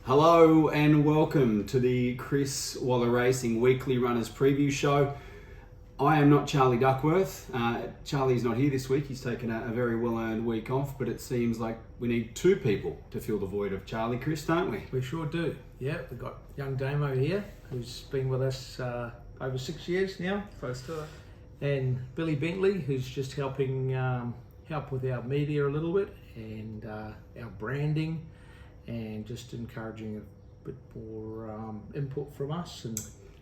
Hello and welcome to the Chris Waller Racing Weekly Runners Preview Show. I am not Charlie Duckworth. Charlie's not here this week. He's taken a very well-earned week off, but it seems like we need two people to fill the void of Charlie, Chris, don't we? We sure do. Yeah, we've got young Damo here, who's been with us over 6 years now. Close to it. And Billy Bentley, who's just helping help with our media a little bit and our branding and just encouraging a bit more input from us and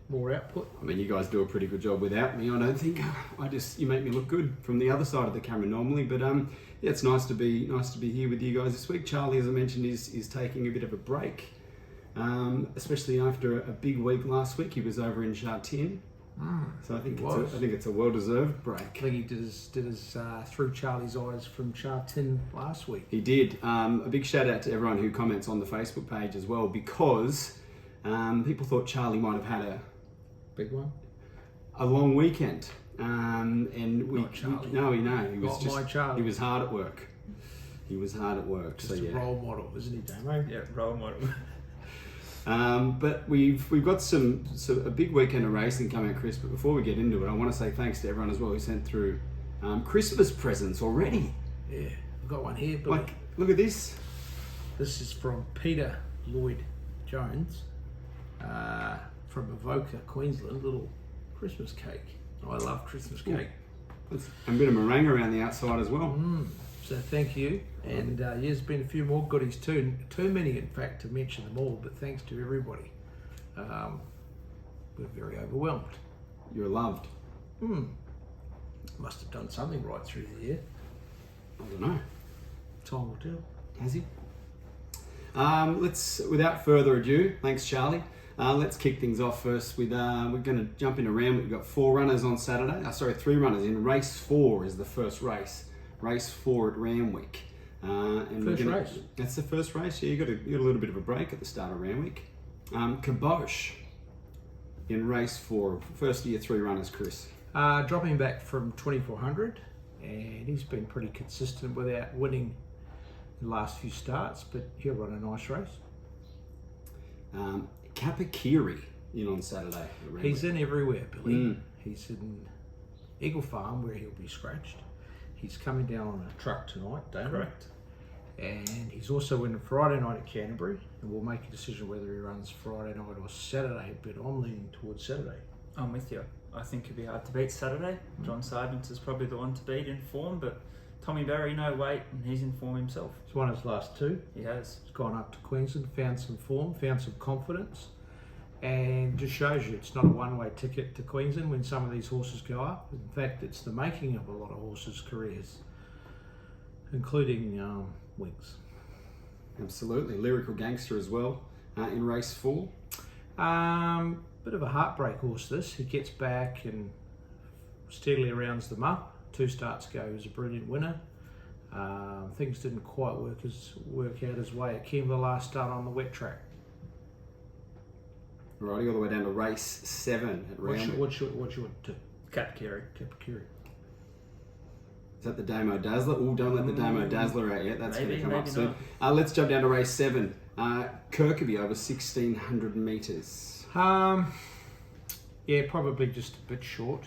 more output. I mean, you guys do a pretty good job without me, I don't think. You make me look good from the other side of the camera normally, but yeah, it's nice to be here with you guys this week. Charlie, as I mentioned, is taking a bit of a break, especially after a big week last week. He was over in Chartin. So I think it's a well-deserved break. I think he did his Through Charlie's Eyes from Chartin last week. He did. A big shout out to everyone who comments on the Facebook page as well, because people thought Charlie might have had a big one, a long weekend, and Not Charlie. He was Not my Charlie. He was hard at work. Just a role model, isn't he, Damo? Yeah, role model. But we've got a big weekend of racing coming up, Chris. But before we get into it, I want to say thanks to everyone as well who sent through Christmas presents already. Yeah, we've got one here. Billy. Like, look at this. This is from Peter Lloyd Jones from Avoca, Queensland. Little Christmas cake. I love Christmas cake. And a bit of meringue around the outside as well. So thank you. And there's been a few more goodies too. Too many, in fact, to mention them all. But thanks to everybody. We're very overwhelmed. You're loved. Must have done something right through the year. I don't know. Time will tell. Has he? Without further ado, thanks Charlie. Let's kick things off first with, we're going to jump into Randwick. We've got 4 runners on Saturday. 3 runners in race 4 is the first race. Race 4 at Randwick. Race? That's the first race. Yeah, you got a little bit of a break at the start of Randwick. Caboche in race 4. First of your 3 runners, Chris. Dropping back from 2400, and he's been pretty consistent without winning the last few starts, but he'll run a nice race. Kapakiri in on Saturday at Randwick. He's in everywhere, Billy. He's in Eagle Farm, where he'll be scratched. He's coming down on a truck tonight, Damon. Correct. And he's also in Friday night at Canterbury, and we'll make a decision whether he runs Friday night or Saturday, but I'm leaning towards Saturday. I'm with you. I think it'd be hard to beat Saturday. John Sargent is probably the one to beat in form, but Tommy Berry, no weight, and he's in form himself. He's won his last 2. He has. He's gone up to Queensland, found some form, found some confidence, and just shows you it's not a one-way ticket to Queensland when some of these horses go up. In fact, it's the making of a lot of horses' careers, including Wings. Absolutely. Lyrical Gangster as well in race 4. Bit of a heartbreak horse this. He gets back and steadily rounds them up. 2 starts ago, he was a brilliant winner. Things didn't quite work out his way at Caulfield last start on the wet track. Righty, all the way down to race 7 at Randwick. What's your 2? Kapakiri. Kapakiri. Is that the Damo Dazzler? Oh, don't let the Damo Dazzler out yet. That's going to come up soon. Not. Let's jump down to race 7. Kirkby over 1,600 metres. Yeah, probably just a bit short.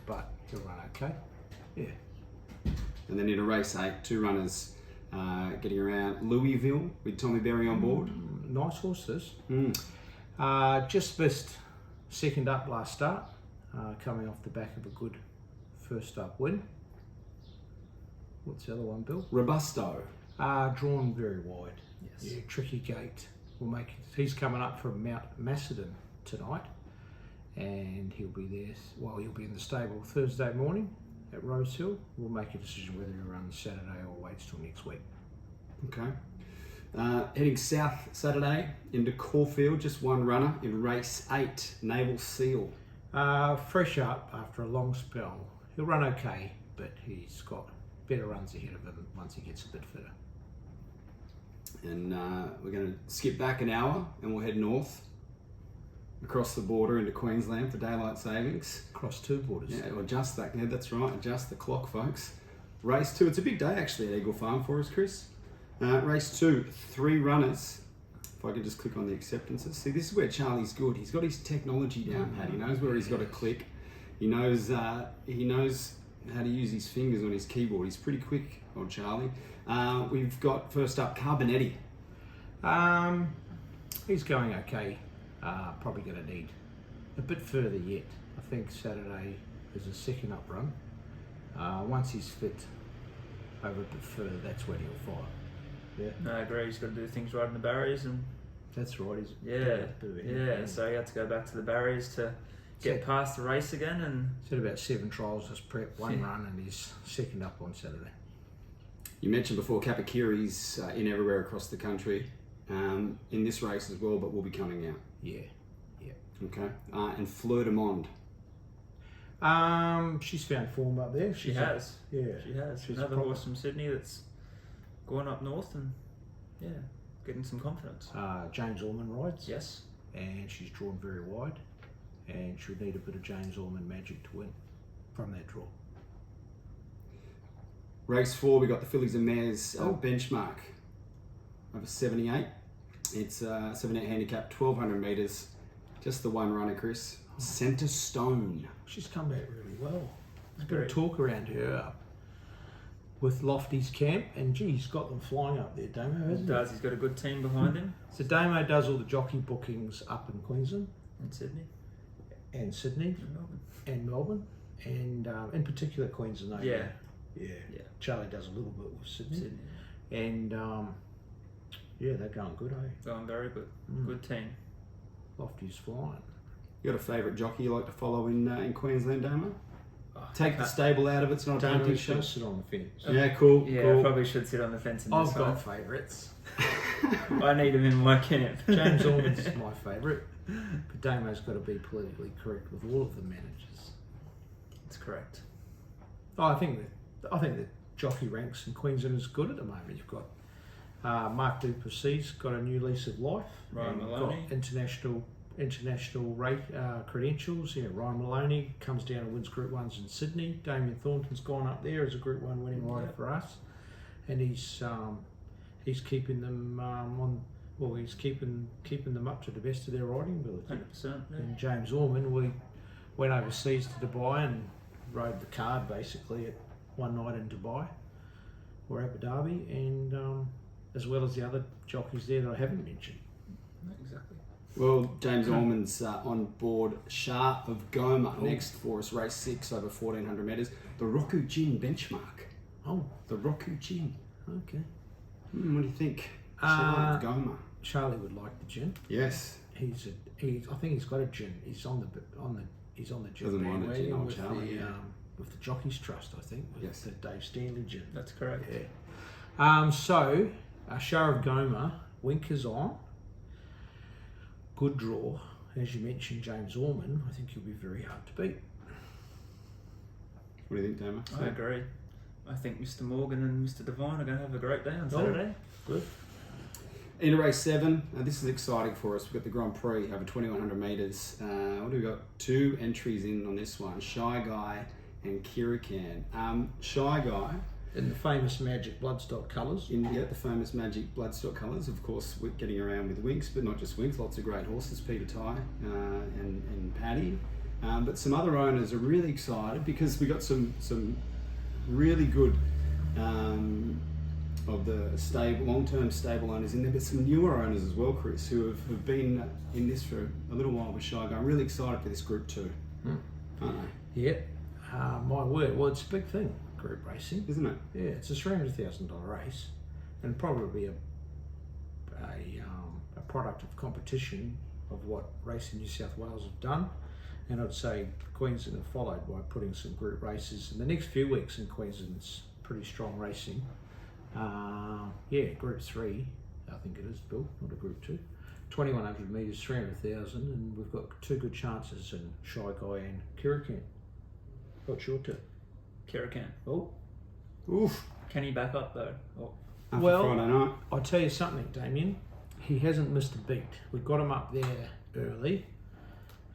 But he'll run okay. Yeah. And then into race 8, 2 runners getting around Louisville with Tommy Berry on board. Nice horse this. Just missed second up last start, coming off the back of a good first up win. What's the other one, Bill? Robusto. Drawn very wide. Yes. Yeah, tricky gate. He's coming up from Mount Macedon tonight, and he'll be there. Well, he'll be in the stable Thursday morning at Rose Hill. We'll make a decision whether he runs Saturday or waits till next week. Okay. Heading south Saturday into Caulfield, just 1 runner in race 8, Naval Seal. Fresh up after a long spell. He'll run okay, but he's got better runs ahead of him once he gets a bit fitter. And we're going to skip back an hour and we'll head north across the border into Queensland for daylight savings. Across 2 borders. Yeah, or adjust that. Yeah, that's right. Adjust the clock, folks. Race 2. It's a big day actually at Eagle Farm for us, Chris. Race 2, 3 runners. If I could just click on the acceptances. See, this is where Charlie's good. He's got his technology down pat. He knows where he's got to click. He knows how to use his fingers on his keyboard. He's pretty quick, old Charlie. We've got first up Carbonetti. He's going okay. Probably going to need a bit further yet. I think Saturday is a second up run. Once he's fit over a bit further, that's when he'll fire. Yeah. No, I agree. He's got to do things right in the barriers, and That's right. He's So he had to go back to the barriers to get past the race again, and he's had about 7 trials as prep, 1 run, and he's second up on Saturday. You mentioned before Kapakiri's in everywhere across the country, in this race as well, but will be coming out. Yeah. Okay. And Fleur de Monde. She's found form up there. she has. Yeah. She has. She's Another a proper- horse from Sydney that's going up north and getting some confidence. James Orman rides. Yes. And she's drawn very wide, and she'll need a bit of James Orman magic to win from that draw. Race 4, we got the Fillies and Mares benchmark over 78. It's 78 handicap, 1200 metres. Just the one runner, Chris. Centre Stone. She's come back really well. There's a bit Great. of talk around her with Lofty's camp, and gee, he's got them flying up there, Damo, He hasn't does. He's got a good team behind him he? So Damo does all the jockey bookings up in Queensland in Sydney and Sydney and Melbourne. and Melbourne, and in particular Queensland. though, Yeah. Yeah. Yeah. Charlie does a little bit with Sydney. Sydney. And they're going good, eh? Going very good. Mm. Good team. Lofty's flying. You got a favourite jockey you like to follow in Queensland, Damo? Oh, Take the stable out of it, it's not a Damo's punting going show. to sit on the fence. Yeah, cool. Yeah, I cool. probably should sit on the fence in this I've got favourites. one. I need him in my camp. James Orman's my favourite, but Damo's got to be politically correct with all of the managers. That's correct. Oh, I think the jockey ranks in Queensland is good at the moment. You've got Mark Duplessis got a new lease of life. Ryan and Maloney. got international rate credentials. Yeah, Ryan Maloney comes down and wins Group 1s in Sydney. Damien Thornton's gone up there as a Group 1 winning rider for us, and he's keeping them he's keeping them up to the best of their riding ability. 100%. Yeah. And James Orman, we went overseas to Dubai and rode the card basically at one night in Dubai or Abu Dhabi, and as well as the other jockeys there that I haven't mentioned. Exactly. Well, James Orman's on board Shah of Goma next for us, race 6 over 1400 metres. The Roku Gin benchmark. Oh, The Roku Gin. okay. What do you think? Shah of Goma. Charlie would like the gin. Yes. I think he's got a gin. He's on the gin Doesn't mind a gin, bandwagon old with Charlie, the with the Jockeys Trust, I think, with Yes. the Dave Stanley gin. That's correct. Yeah. So Shah of Goma, Winkers on. Good draw, as you mentioned, James Orman. I think he'll be very hard to beat. What do you think, Damo? I agree. I think Mr. Morgan and Mr. Devine are going to have a great day on Saturday. Good. In race 7, this is exciting for us. We've got the Grand Prix over 2100 metres. What do we got? 2 entries in on this one, Shy Guy and Kirakan. Shy Guy, In the famous Magic Bloodstock colours. in the famous Magic Bloodstock colours, of course, we're getting around with Winks, but not just Winks, lots of great horses, Peter Ty and Paddy. But some other owners are really excited because we got some really good of the long-term stable owners in there, but some newer owners as well, Chris, who have been in this for a little while with Shy Guy. I'm really excited for this Group 2. Aren't they? Yeah. My word. Well, it's a big thing, group racing. Isn't it? Yeah, it's a $300,000 race, and probably a product of competition of what Racing New South Wales have done. And I'd say Queensland have followed by putting some group races in the next few weeks in Queensland's pretty strong racing. Group 3, I think it is, Bill, not a Group 2. 2100 metres, 300,000, and we've got 2 good chances in Shy Guy and Kirakan. What's your tip? Kirakan. Oh, Oof. Can he back up though? Oh, After Well- Friday night. I'll tell you something, Damien. He hasn't missed a beat. We got him up there early,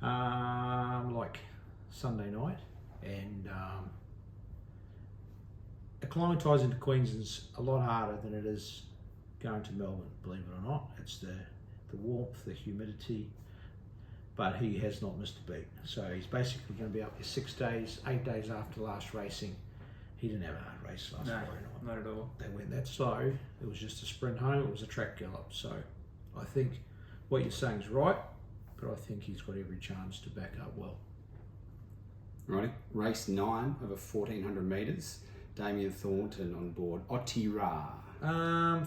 like Sunday night, and acclimatising to Queensland's a lot harder than it is going to Melbourne, believe it or not. It's the warmth, the humidity, but he has not missed a beat. So he's basically going to be up there 6 days, 8 days after last racing. He didn't have a hard race last Friday night. Not at all. They went that slow. It was just a sprint home. It was a track gallop. So I think what you're saying is right, but I think he's got every chance to back up well. Righty, race 9 over 1400 metres. Damien Thornton on board. Otira.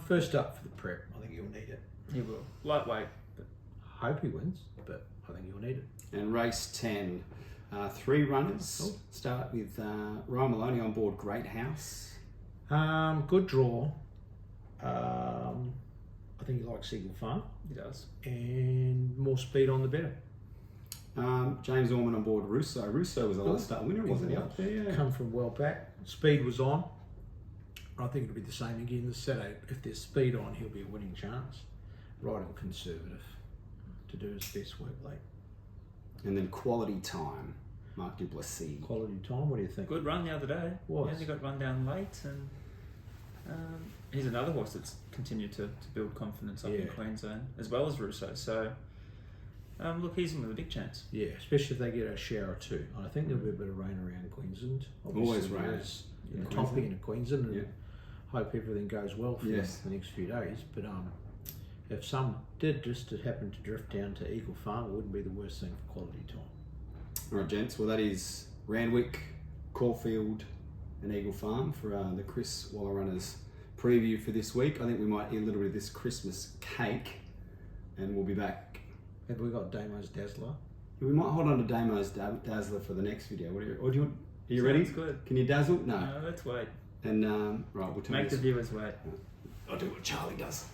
First up for the prep. I think he'll need it. He will. Lightweight. But Hope he wins, but I think he'll need it. And race 10, 3 runners. Cool. Start with Ryan Maloney on board Great House. Good draw. I think he likes Eagle Farm, he does. and more speed on the better. James Orman on board Russo. Russo was a last start winner, wasn't he? Up there, yeah. Come from well back. Speed was on. I think it'll be the same again this Saturday. If there's speed on, he'll be a winning chance. Right and conservative to do his best work late. And then Quality Time, Mark Duplessis. Quality time, what do you think? Good run the other day. Was. He only got run down late, and he's another horse that's continued to build confidence up in Queensland, as well as Russo. So, look, he's in with a big chance. Yeah, especially if they get a shower or two. I think there'll be a bit of rain around Queensland. Always rain. There's, In topping in Queensland, and Yeah. hope everything goes well for the next few days. But if some did just to happen to drift down to Eagle Farm, it wouldn't be the worst thing for Quality Time. All right, gents. Well, that is Randwick, Caulfield, and Eagle Farm for the Chris Waller Runners preview for this week. I think we might eat a little bit of this Christmas cake, and we'll be back. Have we got Damo's Dazzler? We might hold on to Damo's Dazzler for the next video. What do you? Or do you want? Are you ready? Sounds good. Can you dazzle? No. No, let's wait. And right, we'll turn Make the this. viewers wait. I'll do what Charlie does.